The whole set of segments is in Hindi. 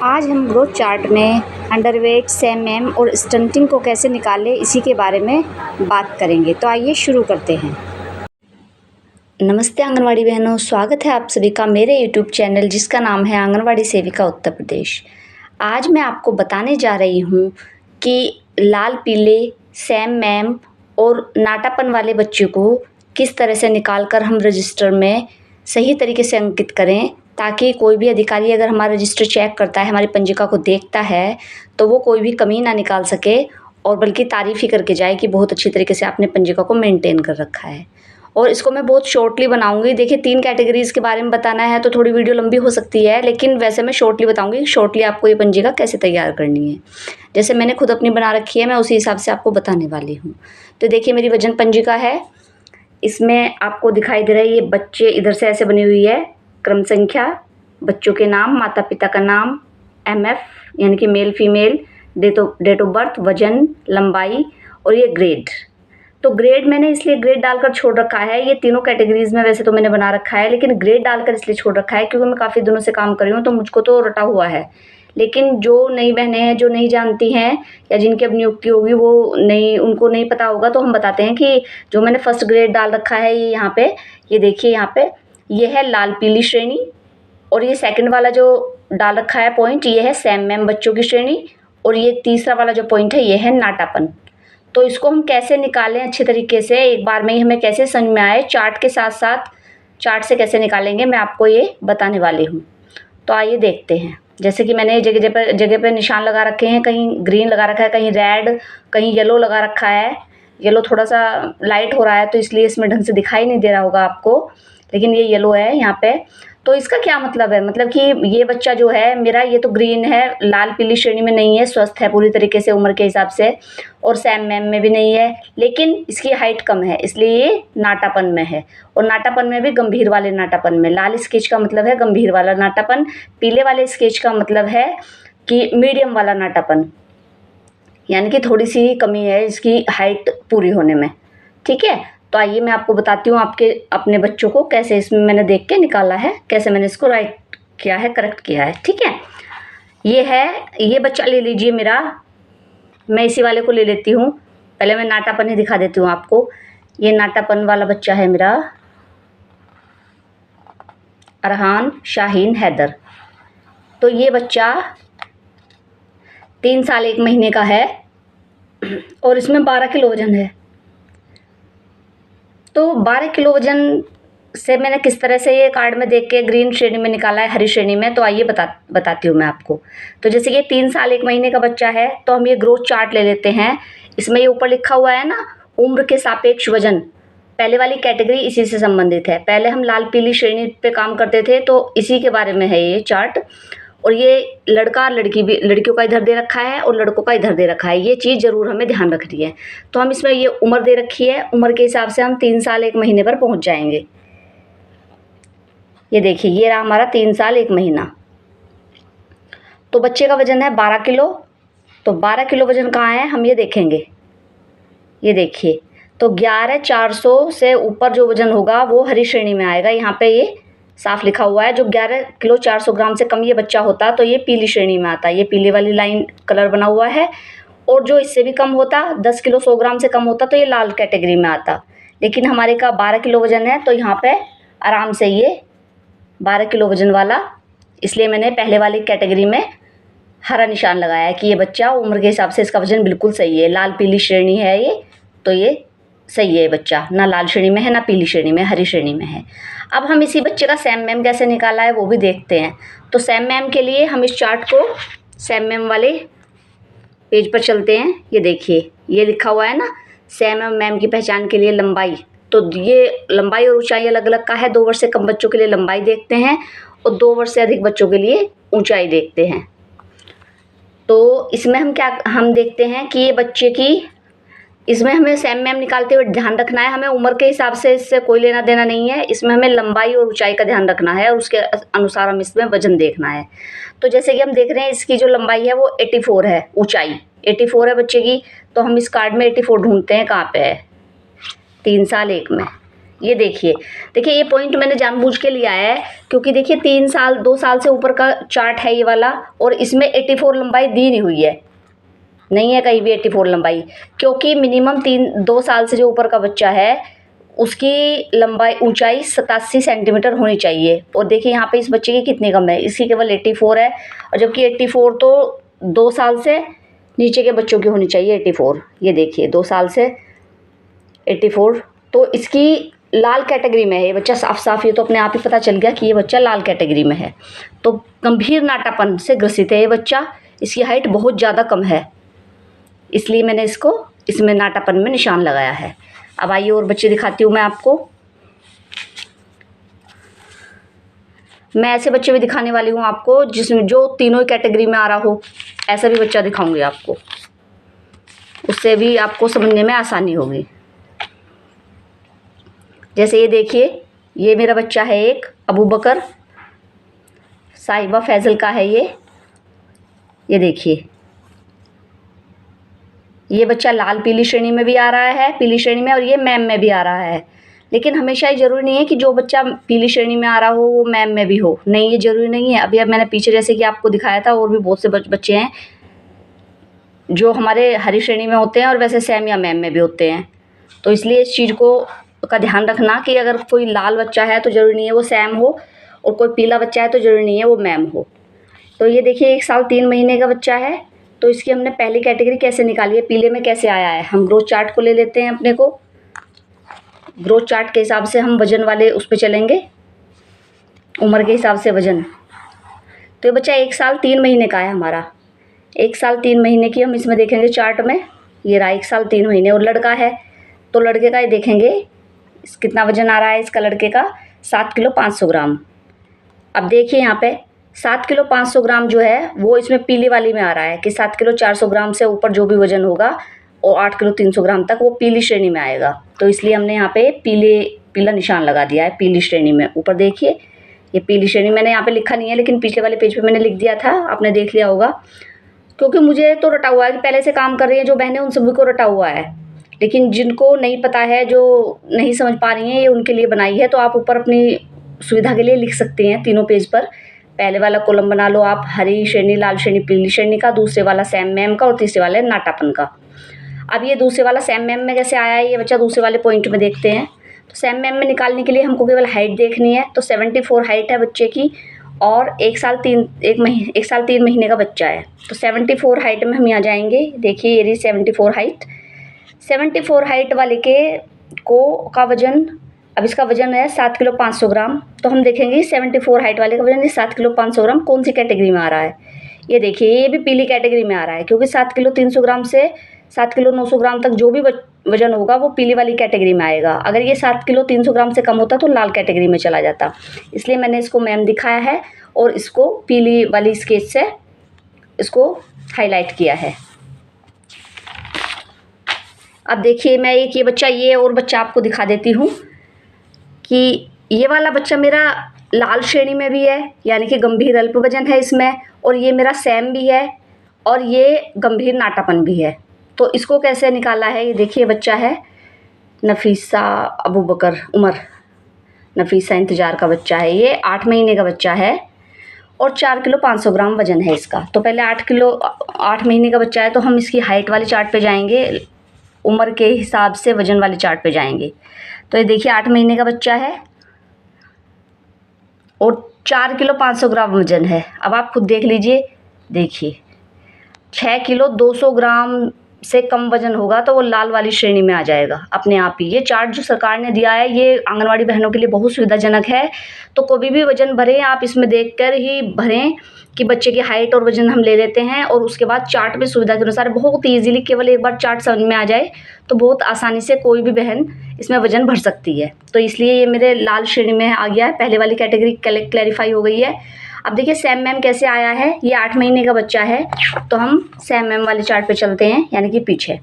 आज हम ग्रोथ चार्ट में अंडरवेट, सेम और स्टंटिंग को कैसे निकालें इसी के बारे में बात करेंगे। तो आइए शुरू करते हैं। नमस्ते आंगनवाड़ी बहनों, स्वागत है आप सभी का मेरे यूट्यूब चैनल जिसका नाम है आंगनवाड़ी सेविका उत्तर प्रदेश। आज मैं आपको बताने जा रही हूँ कि लाल पीले, सेम और नाटापन वाले बच्चों को किस तरह से निकाल कर हम रजिस्टर में सही तरीके से अंकित करें, ताकि कोई भी अधिकारी अगर हमारा रजिस्टर चेक करता है, हमारी पंजिका को देखता है, तो वो कोई भी कमी ना निकाल सके और बल्कि तारीफ़ ही करके जाए कि बहुत अच्छी तरीके से आपने पंजिका को मेंटेन कर रखा है। और इसको मैं बहुत शॉर्टली बनाऊंगी। देखिए 3 कैटेगरीज़ के बारे में बताना है तो थोड़ी वीडियो लंबी हो सकती है, लेकिन वैसे मैं शॉर्टली बताऊंगी। शॉर्टली आपको ये पंजिका कैसे तैयार करनी है, जैसे मैंने खुद अपनी बना रखी है, मैं उसी हिसाब से आपको बताने वाली हूँ। तो देखिए मेरी वजन पंजिका है, इसमें आपको दिखाई दे रहा है ये बच्चे इधर से ऐसे बनी हुई है, क्रम संख्या, बच्चों के नाम, माता पिता का नाम, MF यानी कि male female, date of birth, वजन, लंबाई और ये ग्रेड। तो ग्रेड मैंने इसलिए ग्रेड डालकर छोड़ रखा है, ये तीनों कैटेगरीज़ में वैसे तो मैंने बना रखा है, लेकिन ग्रेड डालकर इसलिए छोड़ रखा है क्योंकि मैं काफ़ी दिनों से काम कर रही हूँ तो मुझको तो रटा हुआ है। लेकिन जो नई बहनें हैं, जो नहीं जानती हैं या जिनकी अब नियुक्ति होगी वो नहीं, उनको नहीं पता होगा, तो हम बताते हैं कि जो मैंने फर्स्ट ग्रेड डाल रखा है ये यहाँ पे, ये देखिए यहाँ पे ये है लाल पीली श्रेणी, और ये सेकंड वाला जो डाल रखा है पॉइंट ये है सेम बच्चों की श्रेणी, और ये तीसरा वाला जो पॉइंट है ये है नाटापन। तो इसको हम कैसे निकालें अच्छे तरीके से, एक बार में ही हमें कैसे समझ में आए, चार्ट के साथ साथ चार्ट से कैसे निकालेंगे मैं आपको ये बताने वाली हूँ। तो आइए देखते हैं। जैसे कि मैंने जगह पे निशान लगा रखे हैं, कहीं ग्रीन लगा रखा है, कहीं रेड, कहीं येलो लगा रखा है। येलो थोड़ा सा लाइट हो रहा है तो इसलिए इसमें ढंग से दिखाई नहीं दे रहा होगा आपको, लेकिन ये येलो है यहाँ पे। तो इसका क्या मतलब है, मतलब कि ये बच्चा जो है मेरा, ये तो ग्रीन है, लाल पीली श्रेणी में नहीं है, स्वस्थ है पूरी तरीके से उम्र के हिसाब से, और सेम में भी नहीं है, लेकिन इसकी हाइट कम है इसलिए ये नाटापन में है, और नाटापन में भी गंभीर वाले नाटापन में। लाल स्केच का मतलब है गंभीर वाला नाटापन, पीले वाले स्केच का मतलब है कि मीडियम वाला नाटापन, यानी कि थोड़ी सी कमी है इसकी हाइट पूरी होने में। ठीक है, तो आइए मैं आपको बताती हूँ आपके अपने बच्चों को कैसे इसमें मैंने देख के निकाला है, कैसे मैंने इसको राइट किया है, करेक्ट किया है। ठीक है, ये है, ये बच्चा ले लीजिए मेरा, मैं इसी वाले को ले लेती हूँ। पहले मैं नाटापन ही दिखा देती हूँ आपको। ये नाटापन वाला बच्चा है मेरा, अरहान शाहीन हैदर। तो ये बच्चा 3 साल 1 महीने का है और इसमें 12 किलो वजन है। तो 12 किलो वजन से मैंने किस तरह से ये कार्ड में देख के ग्रीन श्रेणी में निकाला है, हरी श्रेणी में, तो आइए बताती हूँ मैं आपको। तो जैसे ये 3 साल 1 महीने का बच्चा है तो हम ये ग्रोथ चार्ट ले लेते हैं। इसमें ये ऊपर लिखा हुआ है ना, उम्र के सापेक्ष वजन, पहले वाली कैटेगरी इसी से संबंधित है। पहले हम लाल पीली श्रेणी पे काम करते थे तो इसी के बारे में है ये चार्ट। और ये लड़का और लड़की भी, लड़कियों का इधर दे रखा है और लड़कों का इधर दे रखा है, ये चीज़ ज़रूर हमें ध्यान रखनी है। तो हम इसमें ये उम्र दे रखी है, उम्र के हिसाब से हम 3 साल 1 महीने पर पहुंच जाएंगे। ये देखिए ये रहा हमारा 3 साल 1 महीना। तो बच्चे का वजन है 12 किलो। तो 12 किलो वजन कहाँ है हम ये देखेंगे। ये देखिए, तो 11,400 से ऊपर जो वजन होगा वो हरी श्रेणी में आएगा। यहाँ पे ये साफ लिखा हुआ है, जो 11 किलो 400 ग्राम से कम ये बच्चा होता तो ये पीली श्रेणी में आता, ये पीली वाली लाइन कलर बना हुआ है। और जो इससे भी कम होता, 10 किलो 100 ग्राम से कम होता, तो ये लाल कैटेगरी में आता। लेकिन हमारे का 12 किलो वजन है तो यहाँ पे आराम से ये 12 किलो वजन वाला, इसलिए मैंने पहले वाली कैटेगरी में हरा निशान लगाया है कि ये बच्चा उम्र के हिसाब से इसका वजन बिल्कुल सही है, लाल पीली श्रेणी है ये, तो ये सही है, बच्चा ना लाल श्रेणी में है ना पीली श्रेणी में, हरी श्रेणी में है। अब हम इसी बच्चे का सेम कैसे निकाला है वो भी देखते हैं। तो सेम के लिए हम इस चार्ट को सेम वाले पेज पर चलते हैं। ये देखिए ये लिखा हुआ है ना, सेम की पहचान के लिए लंबाई। तो ये लंबाई और ऊंचाई अलग अलग का है। 2 वर्ष से कम बच्चों के लिए लंबाई देखते हैं और 2 वर्ष से अधिक बच्चों के लिए ऊंचाई देखते हैं। तो इसमें हम देखते हैं कि ये बच्चे की, इसमें हमें सेम निकालते हुए ध्यान रखना है, हमें उम्र के हिसाब से इससे कोई लेना देना नहीं है। इसमें हमें लंबाई और ऊंचाई का ध्यान रखना है और उसके अनुसार हम इसमें वजन देखना है। तो जैसे कि हम देख रहे हैं इसकी जो लंबाई है वो 84 है, ऊंचाई 84 है बच्चे की। तो हम इस कार्ड में 84 ढूंढते हैं, कहाँ पे है, 3 साल 1 में। ये देखिए, देखिए ये पॉइंट मैंने जानबूझ के लिया है क्योंकि देखिए 3 साल 2 साल से ऊपर का चार्ट है ये वाला, और इसमें 84 लंबाई दी नहीं हुई है, नहीं है कहीं भी 84 लंबाई, क्योंकि मिनिमम 2 साल से जो ऊपर का बच्चा है उसकी लंबाई ऊंचाई 87 सेंटीमीटर होनी चाहिए। और देखिए यहाँ पे इस बच्चे की कितनी कम है, इसकी केवल 84 है, और जबकि 84 तो 2 साल से नीचे के बच्चों की होनी चाहिए 84। ये देखिए 2 साल से 84, तो इसकी लाल कैटेगरी में है ये बच्चा, साफ साफ ये तो अपने आप ही पता चल गया कि ये बच्चा लाल कैटेगरी में है। तो गंभीर नाटापन से ग्रसित है ये बच्चा, इसकी हाइट बहुत ज़्यादा कम है, इसलिए मैंने इसको इसमें नाटापन में निशान लगाया है। अब आइए और बच्चे दिखाती हूँ मैं आपको। मैं ऐसे बच्चे भी दिखाने वाली हूँ आपको जिसमें जो तीनों ही कैटेगरी में आ रहा हो, ऐसा भी बच्चा दिखाऊंगी आपको, उससे भी आपको समझने में आसानी होगी। जैसे ये देखिए, ये मेरा बच्चा है एक अबू बकर साहिबा फैजल का है ये देखिए, ये बच्चा लाल पीली श्रेणी में भी आ रहा है, पीली श्रेणी में, और ये मैम में भी आ रहा है। लेकिन हमेशा ये ज़रूरी नहीं है कि जो बच्चा पीली श्रेणी में आ रहा हो वो मैम में भी हो, नहीं, ये ज़रूरी नहीं है। अभी मैंने पीछे जैसे कि आपको दिखाया था, और भी बहुत से बच्चे हैं जो हमारे हरी श्रेणी में होते हैं और वैसे सैम या मैम में भी होते हैं। तो इसलिए इस चीज़ को का ध्यान रखना कि अगर कोई लाल बच्चा है तो ज़रूरी नहीं है वो सैम हो, और कोई पीला बच्चा है तो ज़रूरी नहीं है वो मैम हो। तो ये देखिए 1 साल 3 महीने का बच्चा है, तो इसकी हमने पहली कैटेगरी कैसे निकाली है, पीले में कैसे आया है। हम ग्रोथ चार्ट को ले लेते हैं अपने को, ग्रोथ चार्ट के हिसाब से हम वजन वाले उस पर चलेंगे, उम्र के हिसाब से वजन। तो ये बच्चा 1 साल 3 महीने का है हमारा, 1 साल 3 महीने की हम इसमें देखेंगे चार्ट में, ये रहा 1 साल 3 महीने। और लड़का है तो लड़के का ये देखेंगे कितना वजन आ रहा है इसका, लड़के का 7 किलो 500 ग्राम। अब देखिए यहाँ पे 7 किलो 500 ग्राम जो है वो इसमें पीली वाली में आ रहा है कि 7 किलो 400 ग्राम से ऊपर जो भी वजन होगा और 8 किलो 300 ग्राम तक वो पीली श्रेणी में आएगा। तो इसलिए हमने यहाँ पे पीला निशान लगा दिया है पीली श्रेणी में। ऊपर देखिए ये पीली श्रेणी, मैंने यहाँ पे लिखा नहीं है लेकिन पिछले वाले पेज पे मैंने लिख दिया था, आपने देख लिया होगा, क्योंकि मुझे तो रटा हुआ है कि पहले से काम कर रही हैं जो बहनें उन सभी को रटा हुआ है, लेकिन जिनको नहीं पता है, जो नहीं समझ पा रही हैं, ये उनके लिए बनाई है। तो आप ऊपर अपनी सुविधा के लिए लिख सकते हैं तीनों पेज पर। पहले वाला कॉलम बना लो आप हरी श्रेणी, लाल श्रेणी, पीली श्रेणी का, दूसरे वाला सैम मैम का, और तीसरे वाला नाटापन का। अब ये दूसरे वाला सैम मैम में कैसे आया है ये बच्चा, दूसरे वाले पॉइंट में देखते हैं। तो सैम मैम में निकालने के लिए हमको केवल हाइट देखनी है। तो 74 हाइट है बच्चे की, और 1 साल 3 महीने का बच्चा है। तो 74 हाइट में हम यहाँ जाएंगे, देखिए ये रही 74 हाइट। 74 हाइट वाले का वजन, अब इसका वजन है 7 किलो 500 ग्राम। तो हम देखेंगे 74 हाइट वाले का वजन 7 किलो 500 ग्राम कौन सी कैटेगरी में आ रहा है। ये देखिए ये भी पीली कैटेगरी में आ रहा है, क्योंकि 7 किलो 300 ग्राम से 7 किलो 900 ग्राम तक जो भी वजन होगा वो पीली वाली कैटेगरी में आएगा। अगर ये 7 किलो 300 ग्राम से कम होता तो लाल कैटेगरी में चला जाता, इसलिए मैंने इसको मैम दिखाया है और इसको पीली वाली स्केच से इसको हाईलाइट किया है। अब देखिए मैं एक ये बच्चा, ये और बच्चा आपको दिखा देती हूँ कि ये वाला बच्चा मेरा लाल श्रेणी में भी है, यानी कि गंभीर अल्प वजन है इसमें, और ये मेरा सैम भी है, और ये गंभीर नाटापन भी है। तो इसको कैसे निकाला है, ये देखिए बच्चा है नफीसा अबू बकर उमर, नफीसा इंतज़ार का बच्चा है, ये 8 महीने का बच्चा है और 4 किलो 500 ग्राम वजन है इसका। तो पहले 8 महीने का बच्चा है तो हम इसकी हाइट वाले चार्ट पे जाएंगे, उम्र के हिसाब से वजन वाले चार्ट पे जाएंगे। तो ये देखिए 8 महीने का बच्चा है और 4 किलो 500 ग्राम वजन है। अब आप खुद देख लीजिए, देखिए 6 किलो 200 ग्राम से कम वजन होगा तो वो लाल वाली श्रेणी में आ जाएगा अपने आप ही। ये चार्ट जो सरकार ने दिया है ये आंगनवाड़ी बहनों के लिए बहुत सुविधाजनक है। तो कोई भी वजन भरें आप इसमें देखकर ही भरें कि बच्चे की हाइट और वजन हम ले लेते हैं, और उसके बाद चार्ट में सुविधा के अनुसार बहुत ईजीली, केवल एक बार चार्ट समझ में आ जाए तो बहुत आसानी से कोई भी बहन इसमें वजन भर सकती है। तो इसलिए ये मेरे लाल श्रेणी में आ गया है, पहले वाली कैटेगरी क्लैरिफाई हो गई है। अब देखिए सैम मैम कैसे आया है, ये 8 महीने का बच्चा है तो हम सैम मैम वाले चार्ट पे चलते हैं, यानी कि पीछे।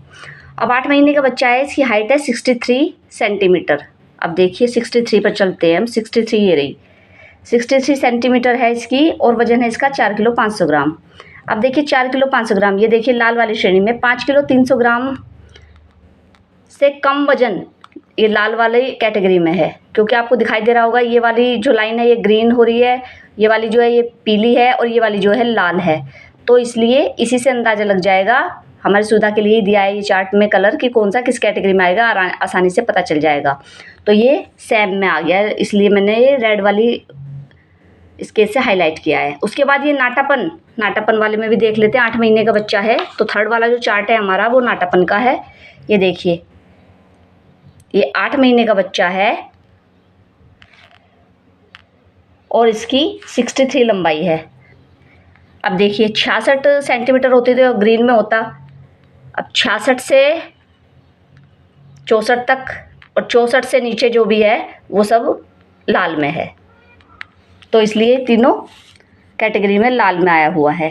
अब 8 महीने का बच्चा है, इसकी हाइट है 63 सेंटीमीटर। अब देखिए 63 पर चलते हैं हम, 63 ये रही, 63 सेंटीमीटर है इसकी, और वजन है इसका 4 किलो 500 ग्राम। अब देखिए 4 किलो 500 ग्राम, ये देखिए लाल वाली श्रेणी में 5 किलो 300 ग्राम से कम वजन, ये लाल वाली कैटेगरी में है, क्योंकि आपको दिखाई दे रहा होगा ये वाली जो लाइन है ये ग्रीन हो रही है, ये वाली जो है ये पीली है और ये वाली जो है लाल है। तो इसलिए इसी से अंदाज़ा लग जाएगा, हमारी सुविधा के लिए दिया है ये चार्ट में कलर कि कौन सा किस कैटेगरी में आएगा, आसानी से पता चल जाएगा। तो ये सैम में आ गया है, इसलिए मैंने ये रेड वाली स्केच से हाईलाइट किया है। उसके बाद ये नाटापन वाले में भी देख लेते हैं। 8 महीने का बच्चा है, तो थर्ड वाला जो चार्ट है हमारा वो नाटापन का है। ये देखिए, ये 8 महीने का बच्चा है और इसकी 63 लंबाई है। अब देखिए 66 सेंटीमीटर होती तो ग्रीन में होता, अब 66 से 64 तक और 64 से नीचे जो भी है वो सब लाल में है। तो इसलिए तीनों कैटेगरी में लाल में आया हुआ है।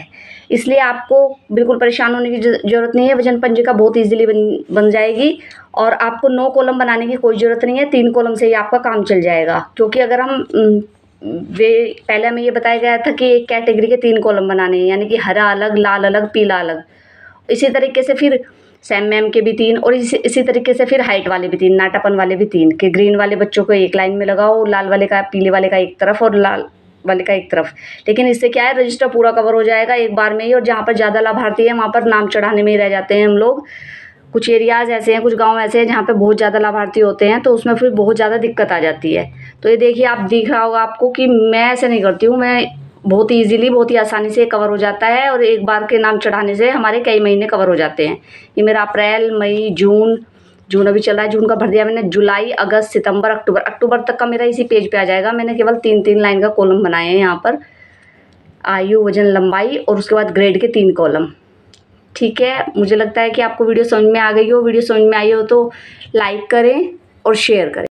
इसलिए आपको बिल्कुल परेशान होने की ज़रूरत नहीं है, वजन पंजिका बहुत इजीली बन जाएगी और आपको 9 कॉलम बनाने की कोई ज़रूरत नहीं है, 3 कॉलम से ही आपका काम चल जाएगा। क्योंकि अगर हम पहले हमें ये बताया गया था कि एक कैटेगरी के 3 कॉलम बनाने हैं, यानी कि हरा अलग, लाल अलग, पीला अलग। इसी तरीके से फिर सैम मैम के भी 3 और इसी तरीके से फिर हाइट वाले भी 3, नाटापन वाले भी 3 कि ग्रीन वाले बच्चों को एक लाइन में लगाओ, लाल वाले का पीले वाले का एक तरफ और लाल वाले का एक तरफ। लेकिन इससे क्या है, रजिस्टर पूरा कवर हो जाएगा एक बार में ही, और जहाँ पर ज़्यादा लाभार्थी है वहाँ पर नाम चढ़ाने में ही रह जाते हैं हम लोग। कुछ एरियाज़ ऐसे हैं, कुछ गांव ऐसे हैं जहाँ पे बहुत ज़्यादा लाभार्थी होते हैं, तो उसमें फिर बहुत ज़्यादा दिक्कत आ जाती है। तो ये देखिए, आप दिख रहा होगा आपको कि मैं ऐसे नहीं करती हूँ, मैं बहुत ईजीली, बहुत ही आसानी से कवर हो जाता है और एक बार के नाम चढ़ाने से हमारे कई महीने कवर हो जाते हैं। ये मेरा अप्रैल, मई, जून अभी चल रहा है, जून का भर दिया मैंने, जुलाई, अगस्त, सितंबर, अक्टूबर तक का मेरा इसी पेज पे आ जाएगा। मैंने केवल 3-3 लाइन का कॉलम बनाए हैं यहाँ पर, आयु, वजन, लंबाई और उसके बाद ग्रेड के 3 कॉलम। ठीक है, मुझे लगता है कि आपको वीडियो समझ में आ गई हो। वीडियो समझ में आई हो तो लाइक करें और शेयर करें।